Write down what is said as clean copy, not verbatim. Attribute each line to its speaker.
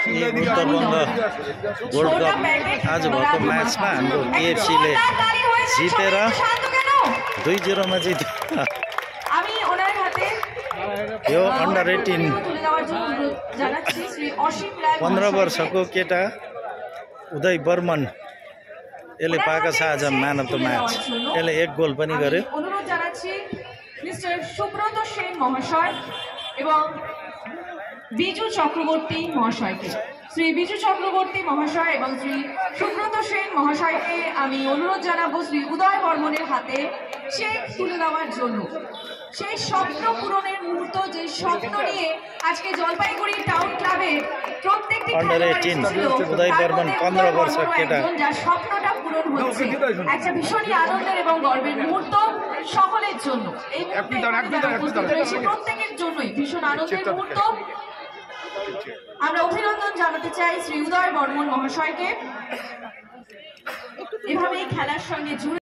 Speaker 1: Uttar Banga gold cup आज भएको म्याचमा हाम्रो केएफसीले जितेर 2-0 मा जित्यो। यो अन्डर 18 15 वर्षको केटा उदय बर्मन यसले पाएको छ आज म्यान अफ द म्याच। यसले 1 गोल पनि गर्यो।
Speaker 2: অনুরোধ জানাচ্ছি মিস্টার সুব্রত সেন মহাশয় এবং বিজু চক্রবর্তী মহাশয়কে। শ্রী বিজু চক্রবর্তী মহাশয় এবং শ্রী সুব্রত সেন মহাশয়কে আমি অনুরোধ জানাবো শ্রী উদয় বর্মনের হাতে চেক তুলে দেওয়ার জন্য। সেই স্বপ্ন পূরণের মুহূর্ত, যে স্বপ্ন নিয়ে আজকে জলপাইগুড়ি টাউন ক্লাবে প্রত্যেকটি
Speaker 1: উদয় বর্মন 15 বর্ষ কেটা,
Speaker 2: যার স্বপ্নটা পূরণ হচ্ছে, একটা ভীষণই আনন্দের এবং গর্বের মুহূর্ত সকলের জন্য। এই প্রত্যেকের জন্যই ভীষণ আনন্দের মুহূর্ত। আমরা অভিনন্দন জানাতে চাই শ্রী উদয় বর্মন মহাশয়কে। এভাবেই খেলার সঙ্গে জুড়ে